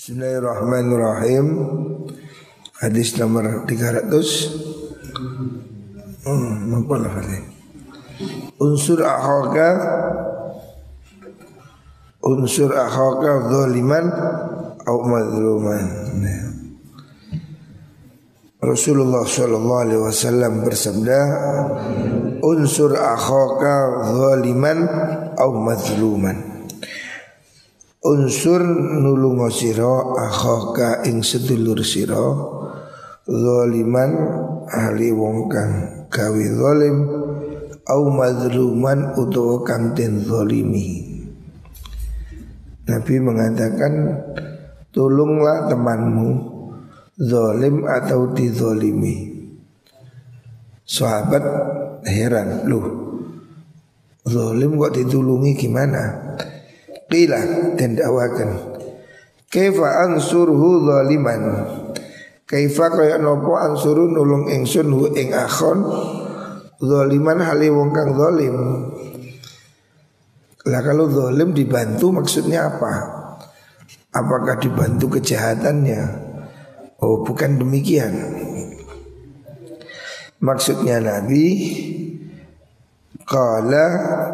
Bismillahirrahmanirrahim. Hadis nomor 300. Apa lafaznya? Unsur akhaka zaliman au mazluman. Rasulullah sallallahu alaihi wasallam bersabda, unsur akhaka zaliman au mazluman. Unsur nulungo siro akhaka ing sedulur siro zaliman ahli wong kang gawe zalim au mazluman utawa kang den zalimi. Nabi mengatakan, tolonglah temanmu zalim atau dizalimi. Sahabat heran, loh zalim kok ditulungi gimana? Qila dan dakwakan, kaifa ansurhu zaliman, kaifa kaya nopo ansuru nulung ingsun hu ing akhon zaliman hali wong kang zalim. Lah kalau zalim dibantu maksudnya apa? Apakah dibantu kejahatannya? Oh, bukan demikian. Maksudnya Nabi qala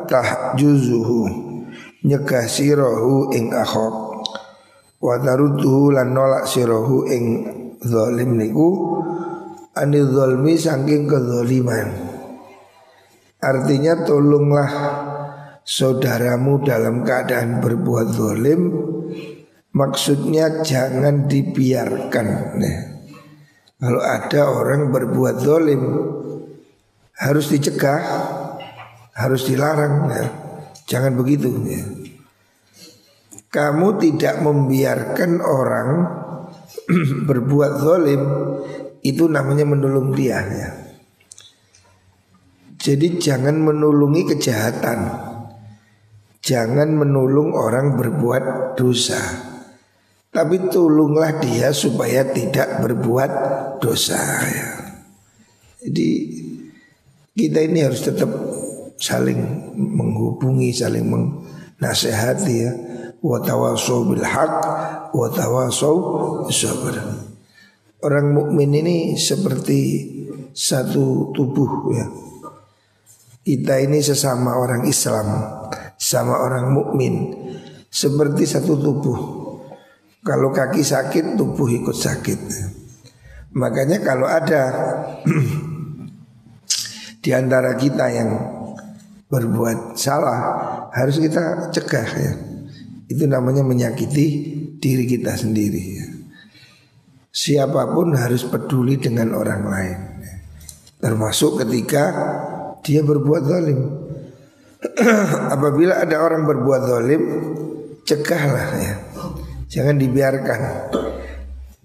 tahjuzuhu, nyegah sirahu ing akhok, wa tarudduhu lan nolak sirahu ing zalim niku anil zalmi saking kezaliman. Artinya tolonglah saudaramu dalam keadaan berbuat zalim. Maksudnya jangan dibiarkan. Nah, kalau ada orang berbuat zalim harus dicegah, harus dilarang ya. Jangan begitu ya. Kamu tidak membiarkan orang berbuat zalim, itu namanya menolong dia ya. Jadi jangan menulungi kejahatan, jangan menolong orang berbuat dosa, tapi tolonglah dia supaya tidak berbuat dosa ya. Jadi kita ini harus tetap saling menghubungi, saling menasehati ya. Wa tawasau bil haq wa tawasau bis sabr. Orang mukmin ini seperti satu tubuh ya. Kita ini sesama orang Islam, sama orang mukmin seperti satu tubuh. Kalau kaki sakit, tubuh ikut sakit. Makanya kalau ada di antara kita yang berbuat salah, harus kita cegah ya. Itu namanya menyakiti diri kita sendiri ya. Siapapun harus peduli dengan orang lain, termasuk ketika dia berbuat zalim. Apabila ada orang berbuat zalim, cegahlah ya. Jangan dibiarkan.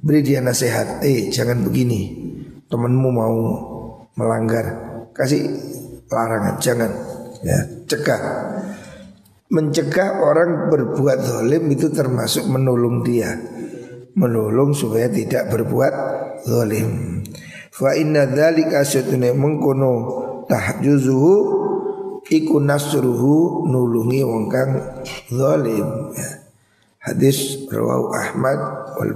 Beri dia nasihat, jangan begini, temanmu mau melanggar, kasih larangan, jangan ya, cegah. Mencegah orang berbuat zalim itu termasuk menolong dia, menolong supaya tidak berbuat zalim. Fa inna dzalika syatune mengkono tahjuzuhu iku nasruhu nulungi wong kang zalim ya. Hadis rawahu Ahmad wal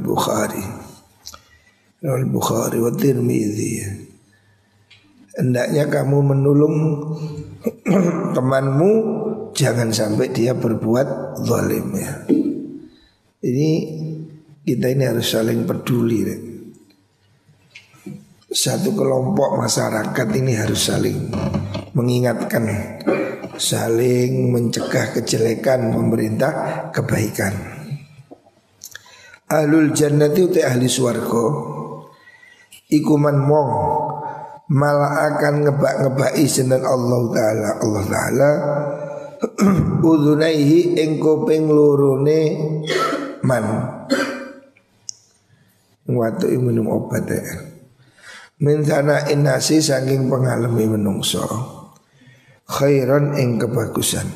Bukhari wa Tirmidzi. Hendaknya kamu menolong temanmu, jangan sampai dia berbuat zalim ya. Ini kita ini harus saling peduli ya. Satu kelompok masyarakat ini harus saling mengingatkan, saling mencegah kejelekan, pemerintah kebaikan. Ahlul jannati uti ahli swarga ikuman wong malah akan ngebak-ngebaki sinten Allah Ta'ala udhunaihi ing kuping lorone man ngwatuki minum obat ya. Min sana innasi saking pengalami menungso khairan ing kebagusan.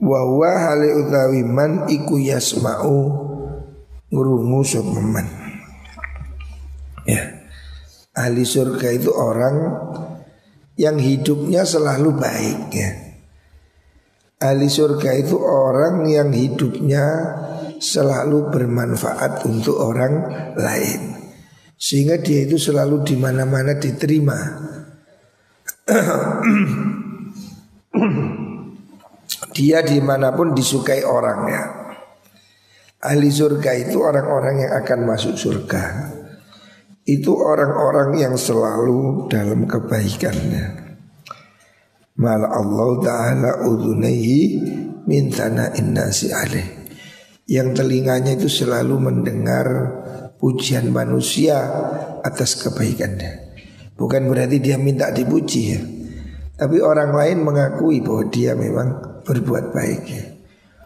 Wa huwa hali utawi man iku yasma'u ngrungu sapa man. Ya. Ahli surga itu orang yang hidupnya selalu baik ya. Ahli surga itu orang yang hidupnya selalu bermanfaat untuk orang lain, sehingga dia itu selalu di mana-mana diterima. Dia dimanapun disukai orang ya. Ahli surga itu orang-orang yang akan masuk surga. Itu orang-orang yang selalu dalam kebaikannya. Mala Allah Ta'ala udhunaihi min sana'in nasi alaih. Yang telinganya itu selalu mendengar pujian manusia atas kebaikannya. Bukan berarti dia minta dipuji ya, tapi orang lain mengakui bahwa dia memang berbuat baik ya.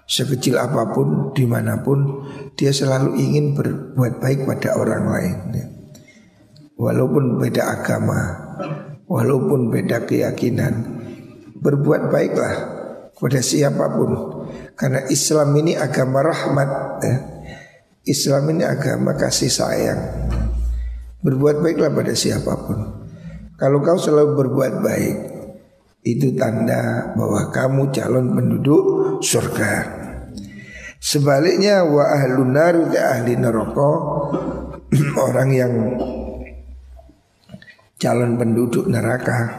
Sekecil apapun, dimanapun, dia selalu ingin berbuat baik pada orang lain ya. Walaupun beda agama, walaupun beda keyakinan, berbuat baiklah kepada siapapun. Karena Islam ini agama rahmat ya. Islam ini agama kasih sayang. Berbuat baiklah pada siapapun. Kalau kau selalu berbuat baik, itu tanda bahwa kamu calon penduduk surga. Sebaliknya wa ahlun nar, ahli neraka, orang yang calon penduduk neraka,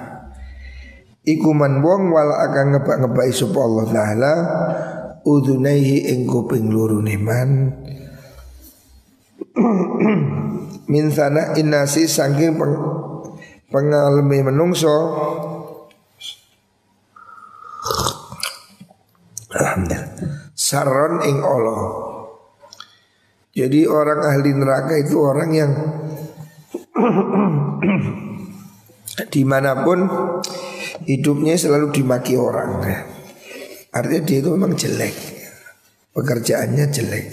iku man wong wala akan ngebak-ngebai sapa Allah Ta'ala udhunaihi ing kuping lurune man min sana inasi saking pengalami menungso. Alhamdulillah. Saron ing Allah. Jadi orang ahli neraka itu orang yang dimanapun hidupnya selalu dimaki orang. Artinya dia itu memang jelek, pekerjaannya jelek.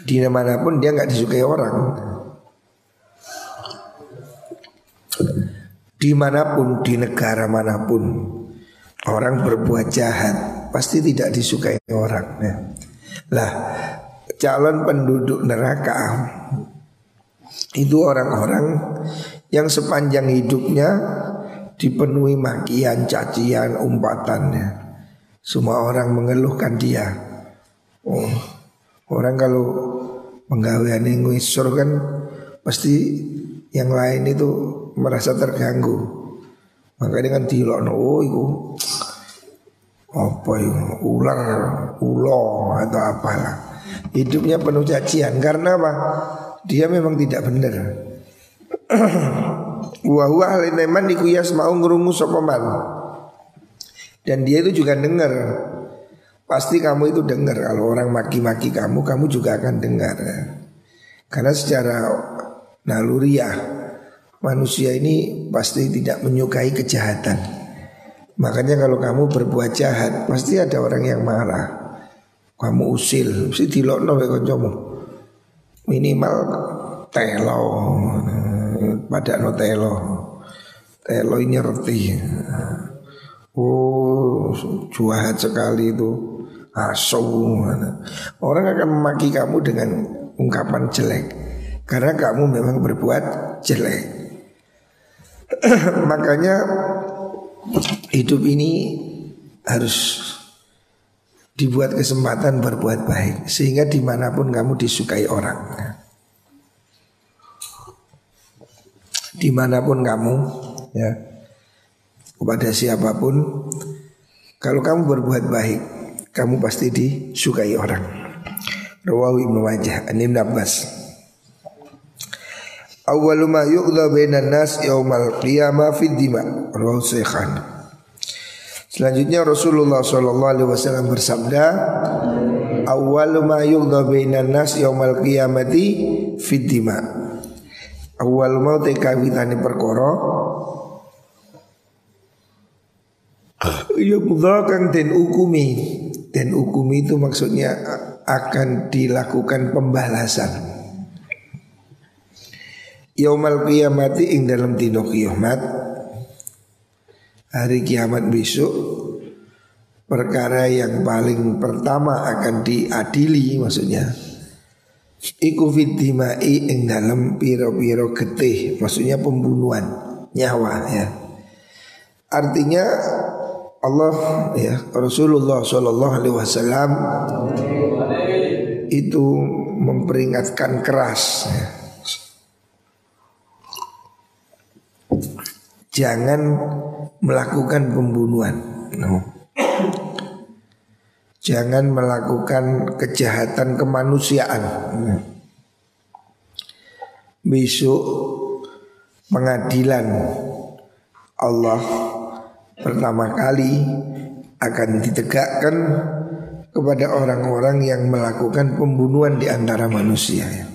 Di manapun dia nggak disukai orang. Dimanapun, di negara manapun, orang berbuat jahat pasti tidak disukai orang ya. Lah, calon penduduk neraka itu orang-orang yang sepanjang hidupnya dipenuhi makian, cacian, umpatannya. Semua orang mengeluhkan dia. Oh, orang kalau penggawean ngisor kan pasti yang lain itu merasa terganggu. Makanya kan dilokno, oh iku apa itu ular, ulo atau apalah. Hidupnya penuh cacian karena apa? Dia memang tidak benar. Wa huwa alineman iku yasma'u ngrungu sapa man. Dan dia itu juga dengar. Pasti kamu itu dengar kalau orang maki-maki kamu, kamu juga akan dengar. Karena secara naluriah manusia ini pasti tidak menyukai kejahatan. Makanya kalau kamu berbuat jahat pasti ada orang yang marah. Kamu usil, mesti dilokno kaya kancamu. Minimal telo, padakno telo. Telo ini reti. Oh, jahat sekali itu. Asu. Orang akan memaki kamu dengan ungkapan jelek karena kamu memang berbuat jelek. Makanya hidup ini harus dibuat kesempatan berbuat baik sehingga dimanapun kamu disukai orang. Dimanapun kamu ya, kepada siapapun, kalau kamu berbuat baik, kamu pasti disukai orang. Rawahu Ibnu Majah an Ibnu Abbas. Awwalu ma yuqda bainan nas yaumal qiyamah fid dima. Rawahu Shaykhan. Selanjutnya Rasulullah SAW bersabda, awwalu ma yuqda bainan nas yaumal qiyamati fid dima. Awal mau tekawitane perkara yuqda kang den ukumi. Dan ukumi itu maksudnya akan dilakukan pembalasan. Yaumal qiyamati ing dalam dina kiamat, hari kiamat besok, perkara yang paling pertama akan diadili maksudnya iku fiddimai ing dalam piro-piro getih, maksudnya pembunuhan nyawa ya. Artinya Allah ya, Rasulullah Shallallahu Alaihi Wasallam itu memperingatkan keras ya. Jangan melakukan pembunuhan, jangan melakukan kejahatan kemanusiaan. Besok pengadilan Allah pertama kali akan ditegakkan kepada orang-orang yang melakukan pembunuhan di antara manusia ya.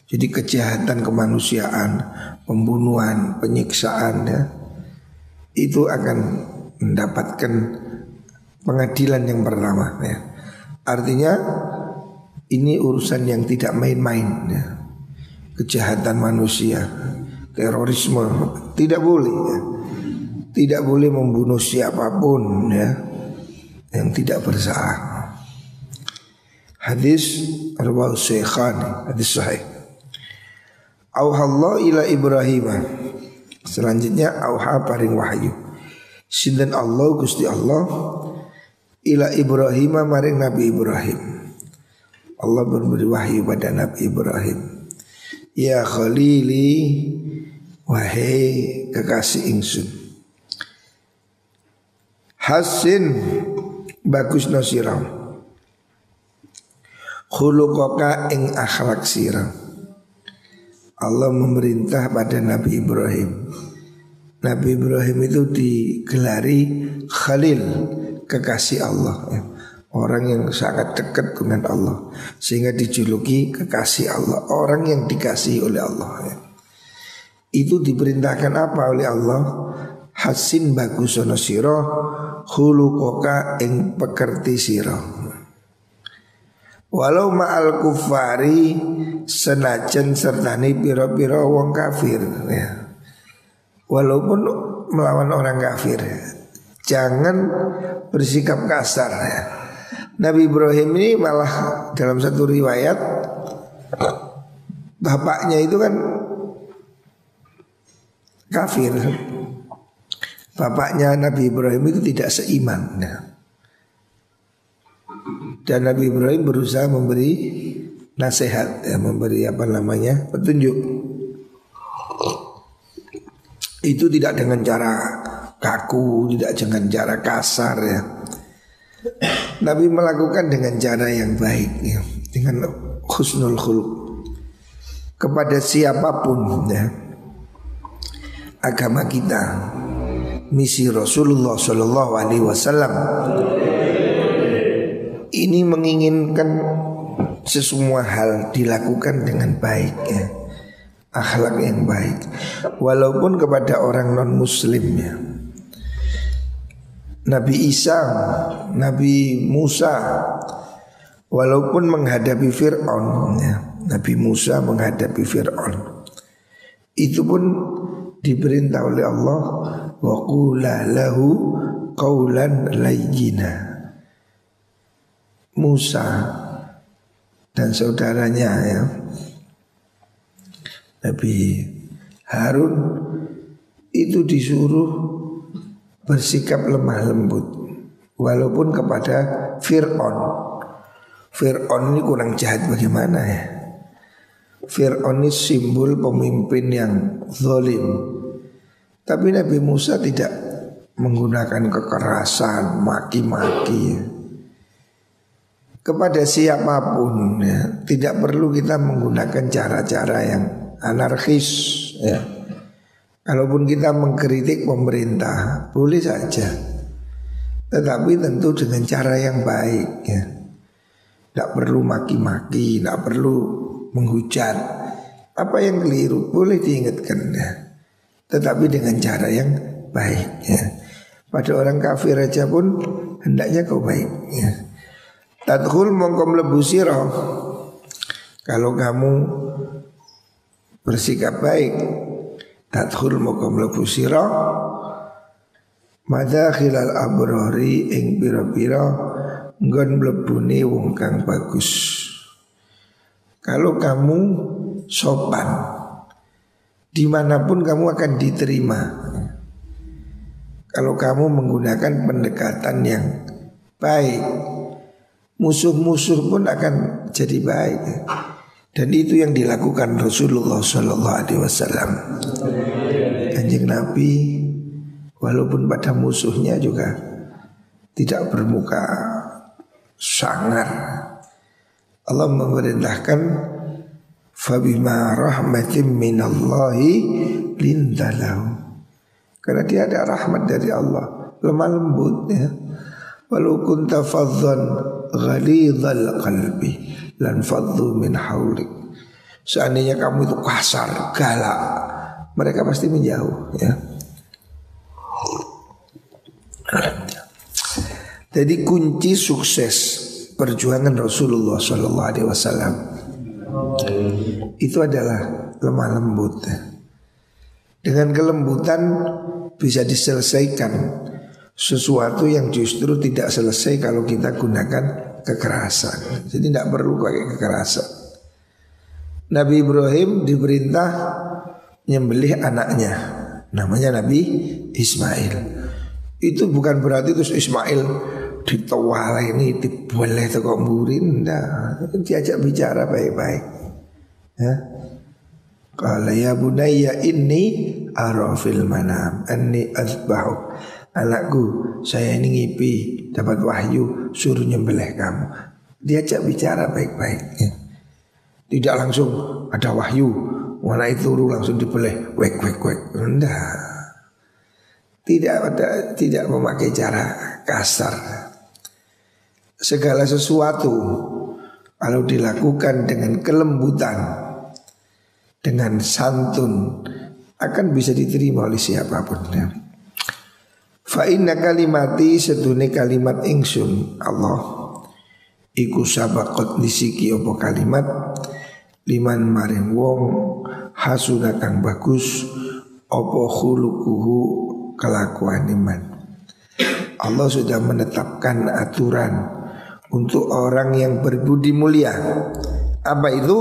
Jadi kejahatan kemanusiaan, pembunuhan, penyiksaan ya, itu akan mendapatkan pengadilan yang pertama ya. Artinya ini urusan yang tidak main-main ya. Kejahatan manusia, terorisme tidak boleh ya. Tidak boleh membunuh siapapun ya yang tidak bersalah. Hadis riwayat Syaikhan, hadis sahih. Auhallahu ila Ibrahim. Selanjutnya auha paring wahyu. Sinten Allah Gusti Allah ila Ibrahim maring Nabi Ibrahim. Allah memberi wahyu pada Nabi Ibrahim. Ya Khalili, wahai kekasih ingsun. Hasin bagus no sirah. Khuluqaka ing akhlak sirah. Allah memerintah pada Nabi Ibrahim. Nabi Ibrahim itu digelari Khalil, kekasih Allah ya. Orang yang sangat dekat dengan Allah, sehingga dijuluki kekasih Allah, orang yang dikasihi oleh Allah ya. Itu diperintahkan apa oleh Allah? Hasin bagusono siro khuluqoka ing pekerti siro. Walau ma'al kufari senajan sertani piro-piro wong kafir ya. Walaupun melawan orang kafir, jangan bersikap kasar ya. Nabi Ibrahim ini malah dalam satu riwayat bapaknya itu kan kafir. Bapaknya Nabi Ibrahim itu tidak seiman ya. Dan Nabi Ibrahim berusaha memberi nasihat ya, memberi petunjuk. Itu tidak dengan cara kaku, tidak dengan cara kasar ya. Nabi melakukan dengan cara yang baik ya, dengan husnul khuluq kepada siapapun ya. Agama kita, misi Rasulullah Shallallahu Alaihi Wasallam ini menginginkan sesemua hal dilakukan dengan baik ya. Akhlak yang baik. Walaupun kepada orang non muslim ya. Nabi Isa, Nabi Musa, walaupun menghadapi Fir'aun ya. Nabi Musa menghadapi Fir'aun, itu pun diperintah oleh Allah, wa qula lahu qawlan layyina. Musa dan saudaranya ya, Nabi Harun itu disuruh bersikap lemah lembut walaupun kepada Fir'aun. Fir'aun ini kurang jahat bagaimana ya. Fir'aun ini simbol pemimpin yang zalim. Tapi Nabi Musa tidak menggunakan kekerasan, maki-maki ya. Kepada siapapun ya, tidak perlu kita menggunakan cara-cara yang anarkis ya. Kalaupun kita mengkritik pemerintah boleh saja, tetapi tentu dengan cara yang baik ya. Tidak perlu maki-maki, tidak perlu menghujat. Apa yang keliru boleh diingatkan ya, tetapi dengan cara yang baik ya. Pada orang kafir aja pun hendaknya kau baik ya. Tadkhul mongko mlebu sira. Kalau kamu bersikap baik, tadkhul mongko mlebu sira madakhilal abrari ing pira-pira nggon mlebune wong kang bagus. Kalau kamu sopan, dimanapun kamu akan diterima. kalau kamu menggunakan pendekatan yang baik, musuh-musuh pun akan jadi baik. Dan itu yang dilakukan Rasulullah Sallallahu Alaihi Wasallam. Kanjeng Nabi walaupun pada musuhnya juga tidak bermuka sangar. Allah memerintahkan fabima rahmatin minallahi lindalahu, karena dia ada rahmat dari Allah, lemah lembut ya. Walau kunta faddan ghalidhal qalbi lan faddu min haulik. Seandainya kamu itu kasar, galak, mereka pasti menjauh ya. Jadi kunci sukses perjuangan Rasulullah Sallallahu Alaihi Wasallam itu adalah lemah lembut. Dengan kelembutan bisa diselesaikan sesuatu yang justru tidak selesai kalau kita gunakan kekerasan. Jadi tidak perlu pakai kekerasan. Nabi Ibrahim diperintah nyembelih anaknya, namanya Nabi Ismail. Itu bukan berarti terus Ismail ditawala ini diboleh teko murin. Nah, diajak bicara baik-baik ya. Qala ya bunayya inni ara fil manam anni azbahuk. Anakku, saya ini ngipi dapat wahyu suruh nyembelih kamu. Diajak bicara baik-baik ya. Tidak langsung ada wahyu warna itu langsung dibeleh wek. Enggak. Tidak memakai cara kasar. Segala sesuatu kalau dilakukan dengan kelembutan, dengan santun, akan bisa diterima oleh siapapun ya. Fa inna kalimati sedune kalimat ingsun Allah iku sabaqat nisiki apa kalimat liman maring wong hasuna kang bagus apa khuluquhu kelakuan iman. Allah sudah menetapkan aturan untuk orang yang berbudi mulia. Apa itu?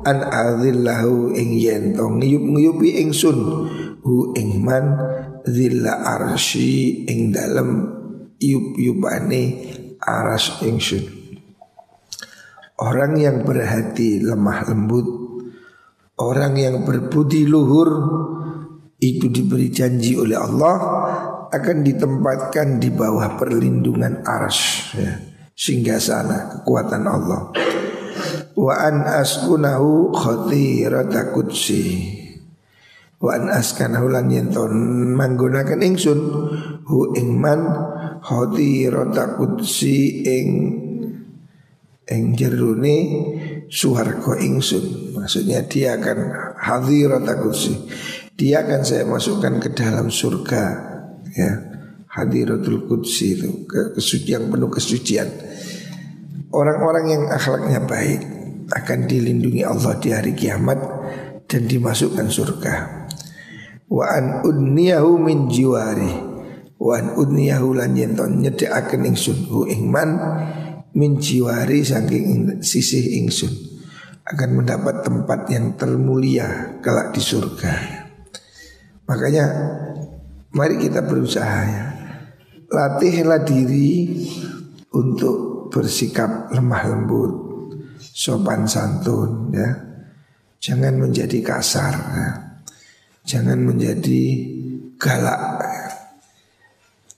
An adzillahu ing yen to ngiyup-ngiyupi ingsun hu ing man zilla arsy ing dalem yup-yupane aras ingsun. Orang yang berhati lemah lembut, orang yang berbudi luhur, itu diberi janji oleh Allah akan ditempatkan di bawah perlindungan arsy ya, singgasana kekuatan Allah. Wa an askunahu khatirata qudsi. Wa an askanahu lan yenton manggunakan ingsun hu ing man khatirata qudsi ing jerone suwarga ingsun. Maksudnya dia akan hadirata qudsi. Dia akan saya masukkan ke dalam surga ya. Hadiratul qudsi itu kesucian, penuh kesucian. Orang-orang yang akhlaknya baik akan dilindungi Allah di hari kiamat dan dimasukkan surga. Wa an udniyahu min jiwari. Wa an udniyahu lan yenton nyedekaken ingsun hu ing man min jiwari saking sisih ingsun, akan mendapat tempat yang termulia kelak di surga. Makanya mari kita berusaha ya. Latihlah diri untuk bersikap lemah lembut, sopan santun ya. Jangan menjadi kasar ya. Jangan menjadi galak ya.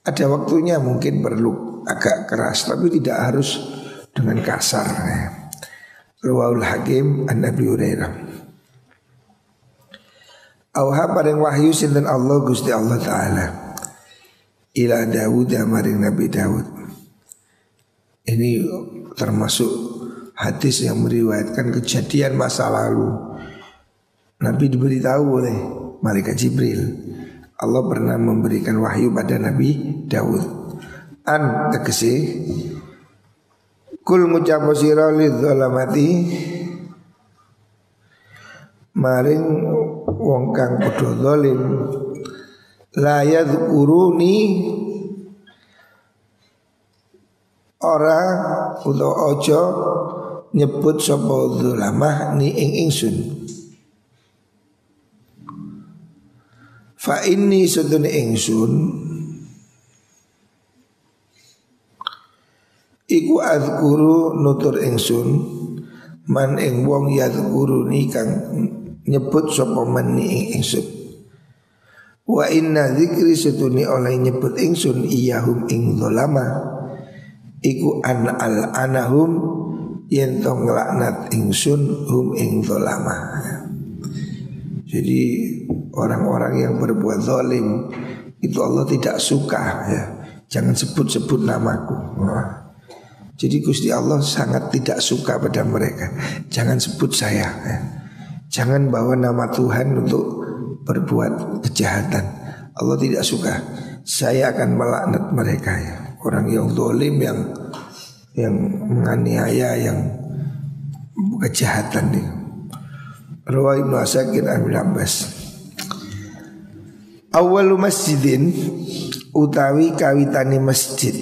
Ada waktunya mungkin perlu agak keras, tapi tidak harus dengan kasar ya. Rawahul Hakim an Abi Hurairah. Auha paring wahyu sinten Allah Gusti Allah Ta'ala ila Dawud maring Nabi Dawud. Ini termasuk hadis yang meriwayatkan kejadian masa lalu. Nabi diberitahu oleh malaikat Jibril, Allah pernah memberikan wahyu pada Nabi Dawud. An tegese kul ngucapo sira lidzalamati maring wong kang padha zalim la yadhkuruni ora utawa aja nyebut sapa zalamah ni ing ingsun. Fa inni sedune ingsun Iku azkuru nutur ingsun man ing wong yadhkuruni kang nyebut sapa man ing ingsun. Wa inna dzikri setuni oleh nyebut ingsun iyahum ing dzalama iku an al anahum yen to nglaknat ingsun hum ing dzalama. Jadi orang-orang yang berbuat zalim itu Allah tidak suka ya. Jangan sebut-sebut namaku. Jadi Gusti Allah sangat tidak suka pada mereka. Jangan sebut saya ya. Jangan bawa nama Tuhan untuk berbuat kejahatan. Allah tidak suka. Saya akan melaknat mereka ya. Orang yang zalim, yang menganiaya, yang kejahatan itu. Rawi Ibnu Asakir an Abbas. Awalu masjidin utawi kawitane masjid.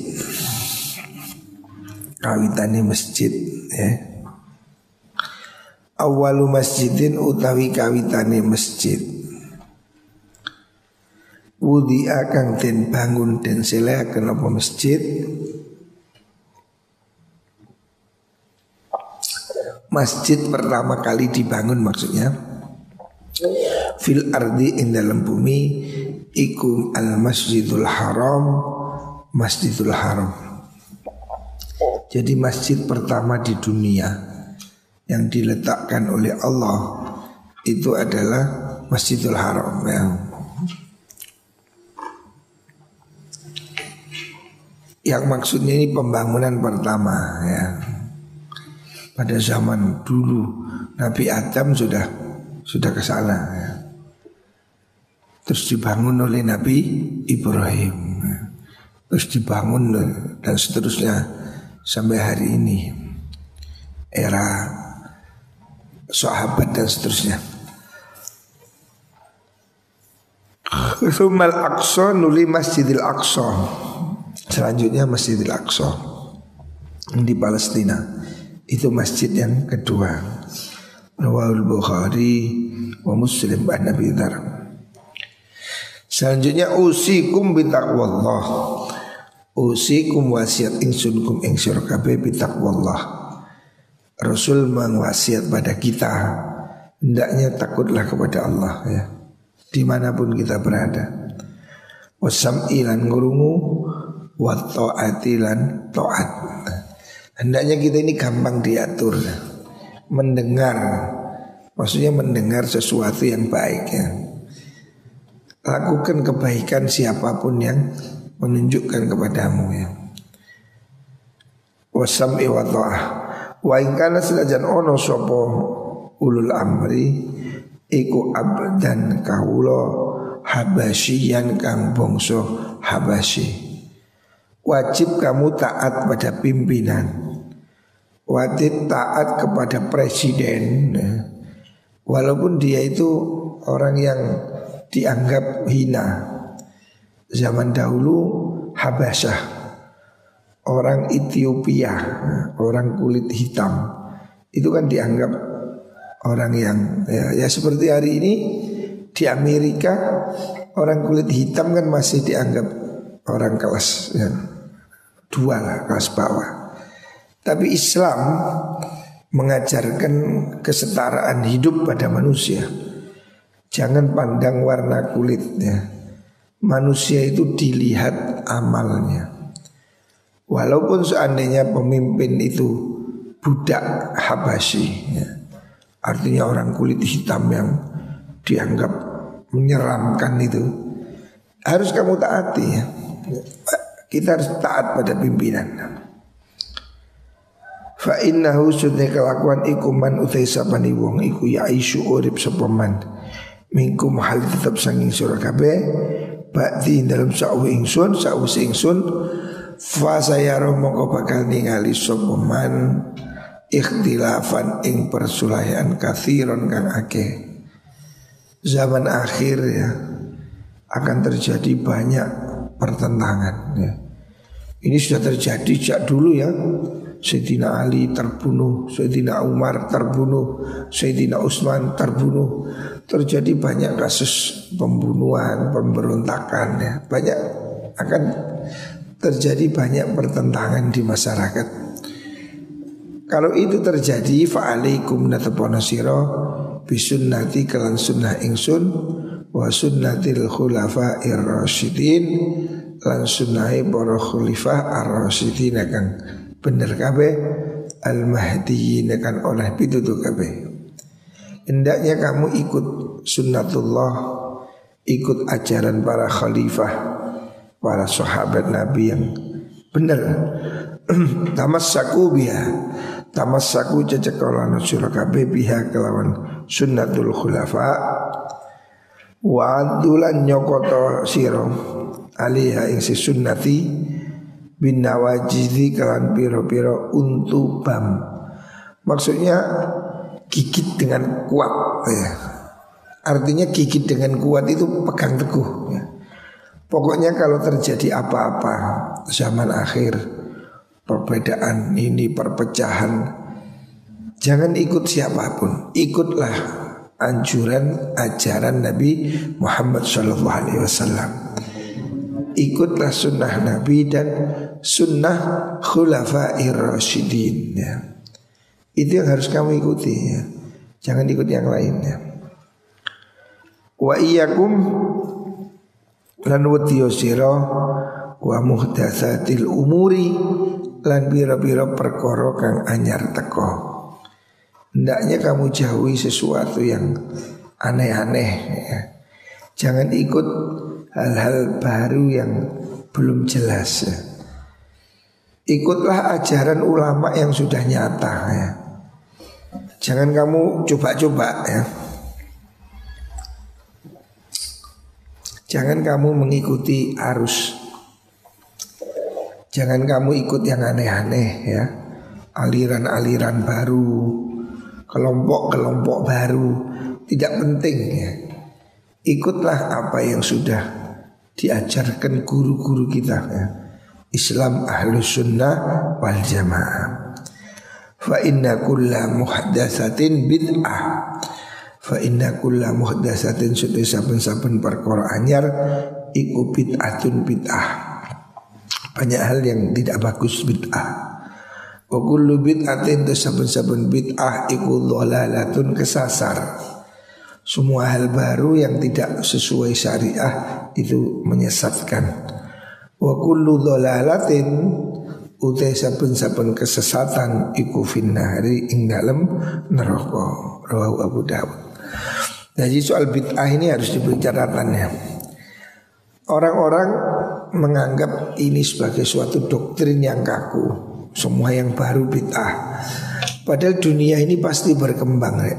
Kawitane masjid ya. Awalu masjidin utawi kawitane masjid. Wudi akang den bangun den seleaken apa masjid. Masjid pertama kali dibangun maksudnya fil ardi ing dalam bumi iku al masjidul haram, masjidul haram. Jadi masjid pertama di dunia yang diletakkan oleh Allah itu adalah Masjidul Haram ya. Yang maksudnya ini pembangunan pertama ya. Pada zaman dulu Nabi Adam sudah ke sana ya. Terus dibangun oleh Nabi Ibrahim ya. Terus dibangun dan seterusnya sampai hari ini, era sahabat dan seterusnya. Sumal Aqsa nuli Masjidil Aqsa. Selanjutnya Masjidil Aqsa di Palestina. Itu masjid yang kedua. Rawahul Bukhari wa Muslim an Nabi Dzar. Selanjutnya usikum bitaqwallah. Usikum wasiat ingsun kum ing sira kabeh bitaqwallah. Rasul mengwasiat pada kita hendaknya takutlah kepada Allah ya. Dimanapun kita berada. Wasam'i lan ngurungu wa ta'ati lan ta'at. Hendaknya kita ini gampang diatur. Mendengar, maksudnya mendengar sesuatu yang baik ya. Lakukan kebaikan siapapun yang menunjukkan kepadamu ya. Wasam'i wa ta'ah. Wa in kana senajan ono sapa ulul amri iku abdan kawula habasyian kang bangsa Habasyi. Wajib kamu taat pada pimpinan. Wajib taat kepada presiden ya. Walaupun dia itu orang yang dianggap hina. Zaman dahulu Habasyah, orang Ethiopia, orang kulit hitam, itu kan dianggap orang yang ya seperti hari ini di Amerika orang kulit hitam kan masih dianggap orang kelas ya, dua lah, kelas bawah. Tapi Islam mengajarkan kesetaraan hidup pada manusia. Jangan pandang warna kulitnya. Manusia itu dilihat amalnya. Walaupun seandainya pemimpin itu budak Habasyi ya. Artinya orang kulit hitam yang dianggap menyeramkan itu, harus kamu taati ya. Kita harus taat pada pimpinan. Fa innahu sunni kelakuan iku man utai sapani wong iku ya isu urip sapa man mingkum hal tetap sanging sira kabeh ba'di dalam sa'u ingsun fa sayara mongko bakal ningali sapa man ikhtilafan ing persulayan kathiron kang akeh. Zaman akhir ya akan terjadi banyak pertentangan ya. Ini sudah terjadi sejak dulu ya. Sayyidina Ali terbunuh, Sayyidina Umar terbunuh, Sayyidina Utsman terbunuh. Terjadi banyak kasus pembunuhan, pemberontakan ya. Banyak akan terjadi banyak pertentangan di masyarakat. Kalau itu terjadi, fa'alaikum natapono sira bisunnati kelan sunnah ingsun wa sunnatil khulafa'ir rasyidin lan sunnahe para khalifah ar-rasyidin kang bener kabeh al-mahdiyyin kan oleh pitutur kabeh. Hendaknya kamu ikut sunnatullah, ikut ajaran para khalifah, para sahabat Nabi yang benar. Tamassaku biha, tamassaku cecekolan sira kabeh biha kelawan sunnatul khulafa wa adulan nyokoto sira alaiha ing sunnati bin nawajidhi kelan piro-piro untu bam. Maksudnya gigit dengan kuat ya. Artinya gigit dengan kuat itu pegang teguh ya. Pokoknya kalau terjadi apa-apa zaman akhir, perbedaan ini, perpecahan, jangan ikut siapapun, ikutlah anjuran ajaran Nabi Muhammad SAW. Ikutlah sunnah Nabi dan sunnah khulafa'ir rasyidin ya. Itu yang harus kamu ikuti ya. Jangan ikut yang lainnya. Wa iyyakum lan wadiyo sira wa muhdatsatil umuri lan bira-bira perkara kang anyar teko. Hendaknya kamu jauhi sesuatu yang aneh-aneh ya. Jangan ikut hal-hal baru yang belum jelas ya. Ikutlah ajaran ulama yang sudah nyata ya. Jangan kamu coba-coba ya. Jangan kamu mengikuti arus. Jangan kamu ikut yang aneh-aneh ya. Aliran-aliran baru, kelompok-kelompok baru, tidak penting ya. Ikutlah apa yang sudah diajarkan guru-guru kita ya. Islam ahlus sunnah wal jamaah. Fa inna kulla muhdatsatin bid'ah. Fa inna kulla muhdatsatin sudah saben-saben perkara anyar iku bid'atun bid'ah. Banyak hal yang tidak bagus bid'ah. Wa kullu bid'atin saben-saben bid'ah iku dhalalatun kesasar. Semua hal baru yang tidak sesuai syariah itu menyesatkan. Wa kullu dhalalatin utai saben-saben kesesatan iku finnari ing dalem neraka. Rawahu Abu Dawud. Jadi soal bid'ah ini harus diberi catatannya. Orang-orang menganggap ini sebagai suatu doktrin yang kaku. Semua yang baru bid'ah. Padahal dunia ini pasti berkembang ya.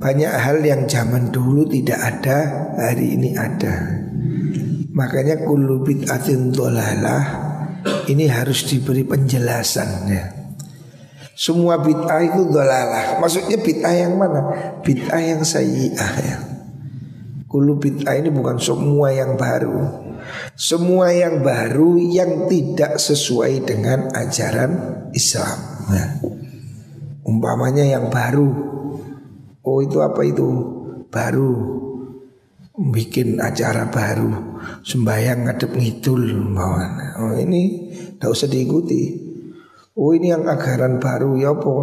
Banyak hal yang zaman dulu tidak ada, hari ini ada. Makanya kullu bid'atin dhalalah ini harus diberi penjelasan ya. Semua bid'ah itu dhalalah. Maksudnya bid'ah yang mana? Bid'ah yang sayyi'ah ya. Kullu bid'ah ini bukan semua yang baru. Semua yang baru yang tidak sesuai dengan ajaran Islam ya. Umpamanya yang baru, oh itu apa itu? Baru bikin acara baru, sembahyang ngadep ngidul. Oh ini tidak usah diikuti. Oh ini yang ajaran baru ya apa?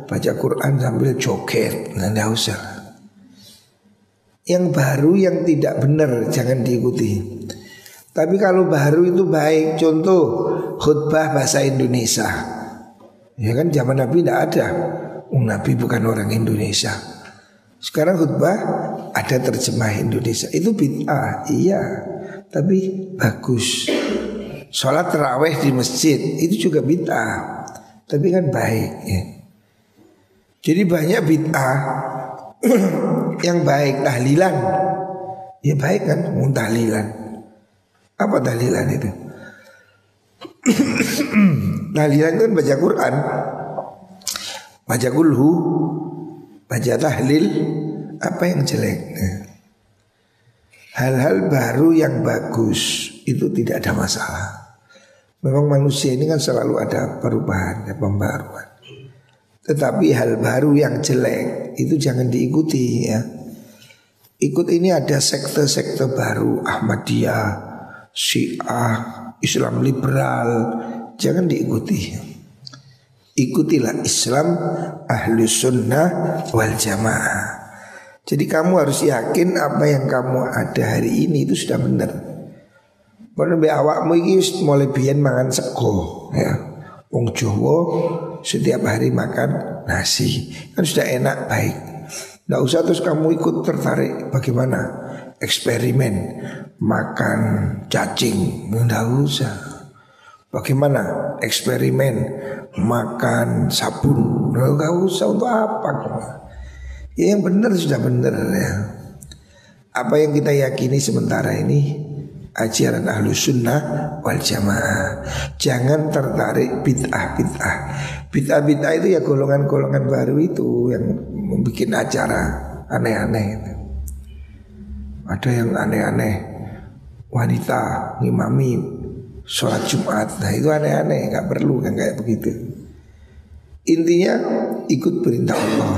Baca Quran sambil joget. Nah tidak usah. Yang baru yang tidak benar jangan diikuti. Tapi kalau baru itu baik. Contoh khutbah bahasa Indonesia. Ya kan zaman Nabi tidak ada. Nabi bukan orang Indonesia. Sekarang khutbah ada terjemah Indonesia. Itu bid'ah, iya. Tapi bagus. Sholat tarawih di masjid itu juga bid'ah. Tapi kan baik ya. Jadi banyak bid'ah yang baik. Tahlilan ya baik kan, tahlilan. Apa tahlilan itu? Tahlilan itu kan baca Quran, baca kulhu, baca tahlil. Apa yang jelek? Hal-hal baru yang bagus itu tidak ada masalah. Memang manusia ini kan selalu ada perubahan, ada pembaruan. Tetapi hal baru yang jelek itu jangan diikuti ya. Ikut ini ada sekte-sekte baru, Ahmadiyah, Syiah, Islam liberal, jangan diikuti. Ikutilah Islam ahlu sunnah wal jamaah. Jadi kamu harus yakin apa yang kamu ada hari ini itu sudah benar. Karena be awakmu iki mulai biyen mangan sego ya. Wong Jawa setiap hari makan nasi, kan sudah enak baik. Nggak usah terus kamu ikut tertarik bagaimana eksperimen makan cacing, nggak usah. Bagaimana eksperimen makan sabun, nggak usah, untuk apa? Ya yang benar sudah benar ya. Apa yang kita yakini sementara ini ajaran ahlu sunnah wal jamaah. Jangan tertarik bid'ah-bid'ah. Bid'ah-bid'ah itu ya golongan-golongan baru itu yang membuat acara aneh-aneh itu. Ada yang aneh-aneh, wanita ngimami sholat Jumat. Nah itu aneh-aneh, gak perlu kan kayak begitu. Intinya ikut perintah Allah,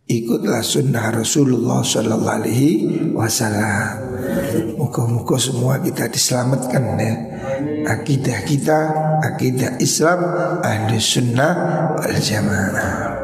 ikutlah sunnah Rasulullah Sallallahu Alaihi Wasallam. Moga-moga semua kita diselamatkan ya. Akidah kita, akidah Islam ahli sunnah wal jamaah.